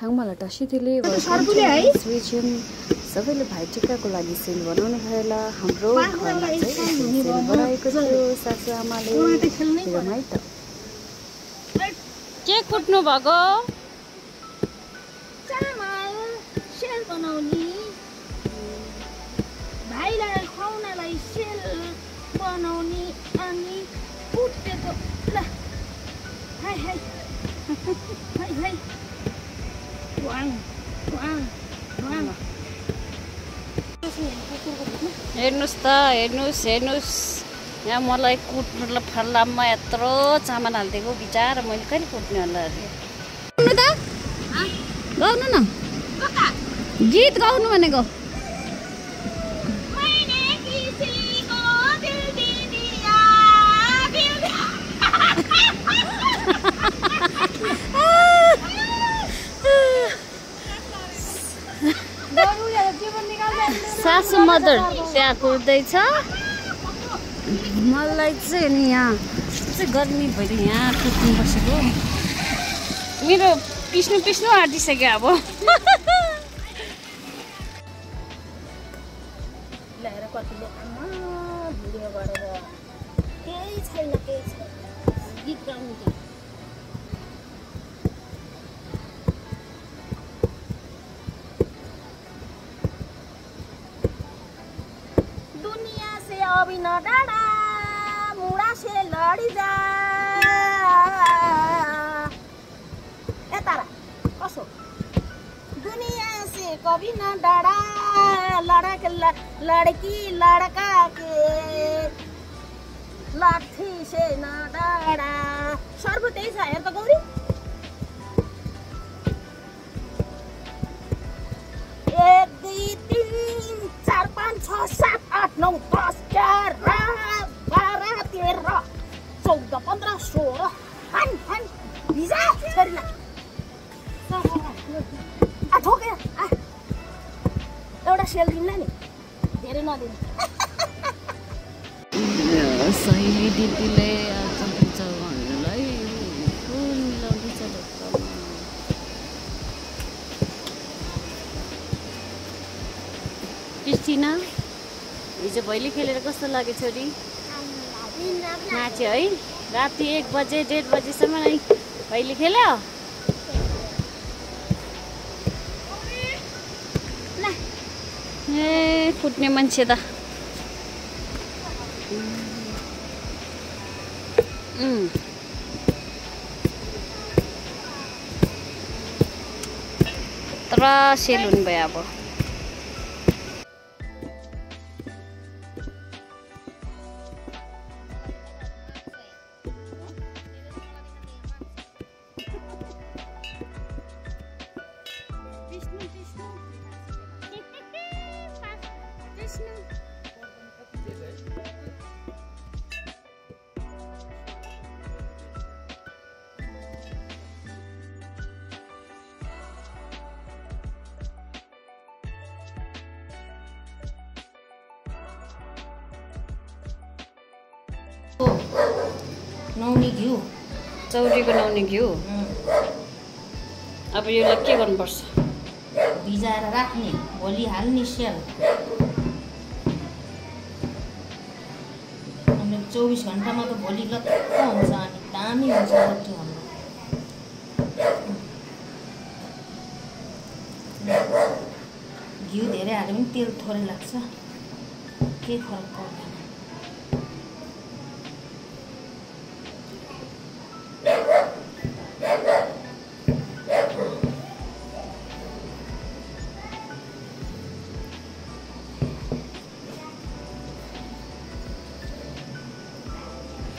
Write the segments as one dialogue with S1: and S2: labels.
S1: छाङमाला टासिदिले स्विचिम सबैले भाइटिकाको लागि सेल बनाउनु भएला हाम्रो घरमा चाहिँ सेल बनाएको थियो सासु आमाले रमाइ त के कुट्नु भएको
S2: चामल सेल बनाउने भाइलाई खुवाउनलाई सेल बनाउने अनि कुटेको ल हाय हाय हाय हाय वाङ वाङ वाङ
S1: हेर्नुस् त हेर्नुस् यहाँ मलाई कुट्नु फल्लामा यत्रो चामल हालिदिएको बिचार मैले कहिले कुट्ने होला गाउनु न गीत गाउनु भनेको सासु मदर त्यहाँ कुर्दैछ मलाई चाहिँ नि यहाँ चाहिँ गर्मी भएर यहाँ कुट्नु बसेको मेरो पिस्नु आँटिसक्यो अब
S2: ल्याएर कतिले आमा भिडियो गरेर केही छैन गीत गाउनु चाहिँ अभी न डाडा मुड़ा से लड़ी जा ए तारा कसो दुनिया से कभी न डाडा लड़की लड़का के लाठी से न डाडा सर्व त्यही छ हेर त गौरी 1 2 3 4 5 6 7 8 9 10 11 12 13 14 15 16 हन भिजा छोरीलाई ठोके एउटा सेल दिउँला नि धेरै नदिनु
S1: सही दिदीले आज हुन्छ भन्नुलाई फुल मिलाउँदैछ ढोकामा क्रिस्टिना हिजो भैली खेलेर कस्तो लाग्यो छोरी नाच्यो है राति 1 बजे 1:30 बजेसम्म है भैली खेल्यो ए कुट्ने मान्छे त तर सेल हुनु भयो अब
S2: नौनी घिउ
S1: चौरीको नौनी घिउ अब यसलाई के गर्नुपर्छ
S2: भिजाएर राख्ने भोलि हाल्ने सेल 24 घण्टामा त भोलि लत्त हुन्छ अनि दामी हुन्छ रोटी हाम्रो घिउ धेरै हाल्यो भने तेल थोरै लाग्छ के फरक पर्दैन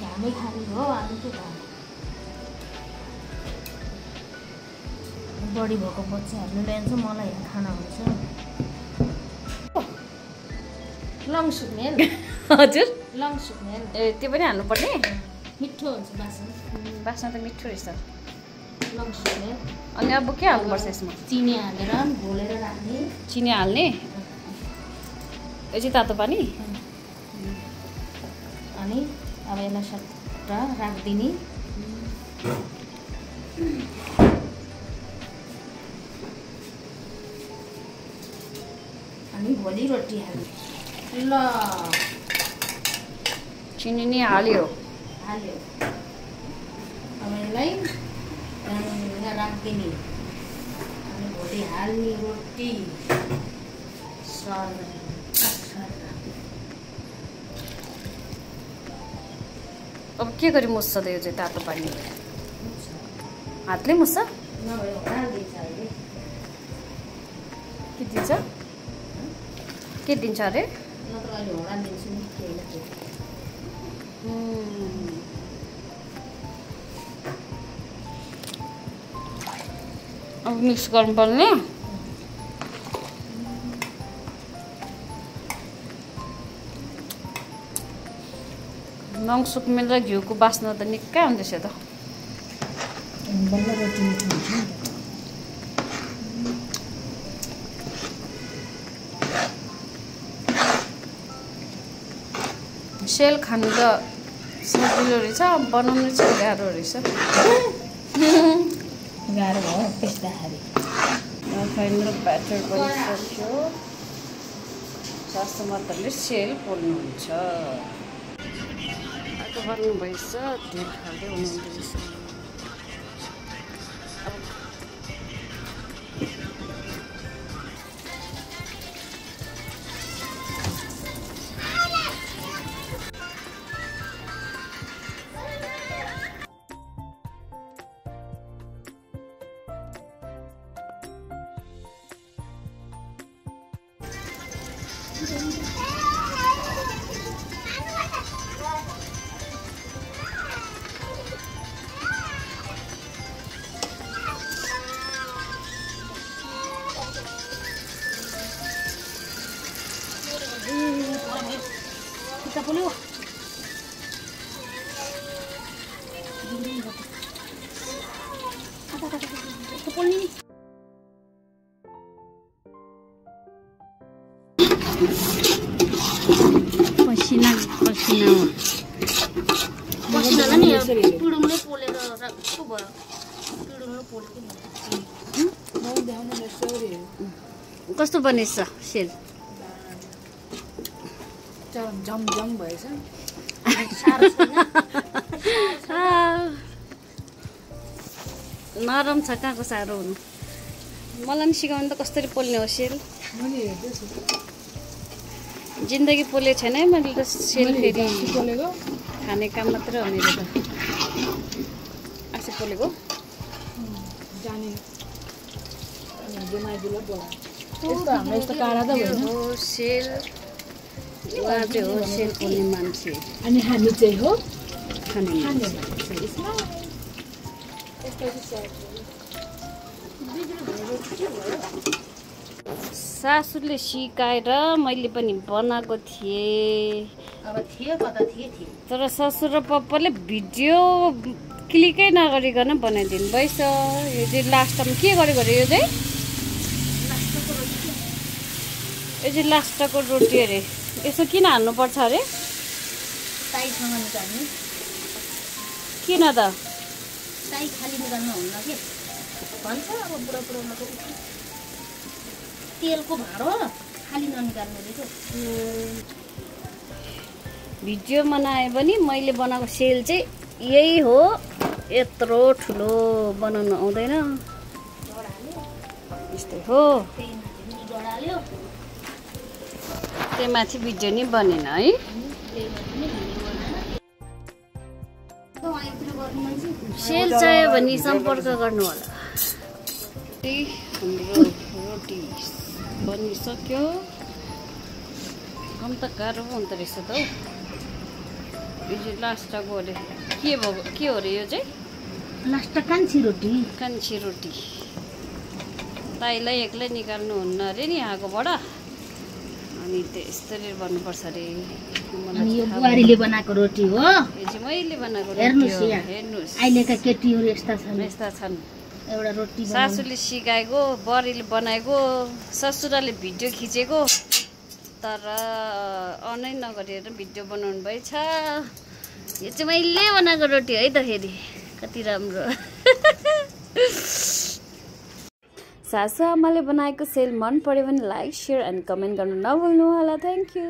S2: घामै खाने हो आलु त बढी भएको बच्चाहरूले ल्यान्छ मलाई यहाँ खाना हुन्छ लङ सुक्ने
S1: हजुर
S2: लङ सुक्ने
S1: ए त्यो पनि हाल्नुपर्ने
S2: मिठो हुन्छ
S1: बास्ना त मिठो रहेछ
S2: लङ सुक्ने
S1: अनि अब के हाल्नुपर्छ यसमा
S2: चिनी हालेर घोलेर राख्ने
S1: चिनी हाल्ने यो चाहिँ तातो पानी
S2: अनि अब यसलाई सट्ट राखिदिने अनि भोलि रोटी हाल्यो ल
S1: चिनी नि हाल्यो
S2: अब यसलाई राखिदिने अनि भोलि हाल्ने रोटी
S1: अब के गरी मुस्छ त यो चाहिँ तातो पानी हातले मुस्छ
S2: नभए हालिदिन्छ अहिले
S1: के दिन्छ के दिन्छ अरे
S2: नत्र अहिले हराइदिन्छु नि के होइन त्यो
S1: अब मिक्स गर्नुपर्ने नङसुक मिल्दा घिउको बास्ना त निकै आउँदैछ त
S2: बल्ल रोटी मिठो हुन्छ नि
S1: सेल खानु त सजिलो रहेछ बनाउनु चाहिँ गाह्रो रहेछ
S2: गाह्रो भयो त्यस्ताखेरि
S1: फाइनल ब्याटर बनिसक्यो सासु मात्रले सेल पोल्नुहुन्छ आगो बाल्नु भएछ तेल हाल्दै हुनुहुँदो रहेछ
S2: kita polio kita poli
S1: पसिना पसिना
S2: पसिना नि पिडुङले पोलेर राख्छु भयो पिडुङले पोलेको
S1: कस्तो बनेछ सेल
S2: जम जम भएछ
S1: नरम छ कहाँको साह्रो हुनु मलाई पनि सिकाउनु त कसरी पोल्ने हो सेल जिन्दगी पोले छैन है मैले त सेल फेरि खाने काम मात्रै हो मेरो त आफै पोलेको सेल उहाँ चाहिँ हो सेल पोल्ने मान्छे
S2: अनि हामी चाहिँ हो
S1: खाने सासूले सिकाएर मैले पनि बनाएको थिएँ
S2: अब थियो कता थिए
S1: तर ससुर र पप्पाले भिडियो क्लिकै नगरिकन बनाइदिनु भएछ यो चाहिँ लास्टमा के गरेको अरे यो चाहिँ लास्टको रोटी अरे यसो किन हाल्नुपर्छ अरे
S2: ताईसँग निकाल्ने
S1: किन त
S2: ताई खाली निकाल्नु हुन्न के भन्छ अब बुढा बुढाउनको तेलको भाँडो खाली ननिकाल्नु रहेछ
S1: भिडियो बनाए पनि मैले बनाएको सेल चाहिँ यही हो यत्रो ठुलो बनाउनु आउँदैन यस्तै हो त्यही माथि भिडियो नि बनेन है सेल चाहियो भने सम्पर्क गर्नु होला हाम्रो रोटी बनिसक्यो कम त गाह्रो हुँदो रहेछ त हौ यो चाहिँ लास्टको अरे के हो अरे यो चाहिँ
S2: लास्ट कान्छी रोटी
S1: ताईलाई एक्लै निकाल्नु हुन्न अरे नि आगोबाट अनि त्यसरी गर्नुपर्छ अरे
S2: अनि यो बुहारीले बनाएको रोटी हो
S1: यो चाहिँ मैले बनाएको रोटी हो हेर्नुस्
S2: अहिलेका केटीहरू यस्ता छन् एउटा रोटी
S1: सासूले सिकाएको बरीले बनाएको ससुराले भिडियो खिचेको तर अनै नगरेर भिडियो बनाउनु भएछ यो चाहिँ मैले बनाएको रोटी है त फेरि कति राम्रो सासु आमाले बनाएको सेल मन पर्यो भने लाइक, शेयर एन्ड कमेन्ट गर्न नभुल्नु होला। Thank you.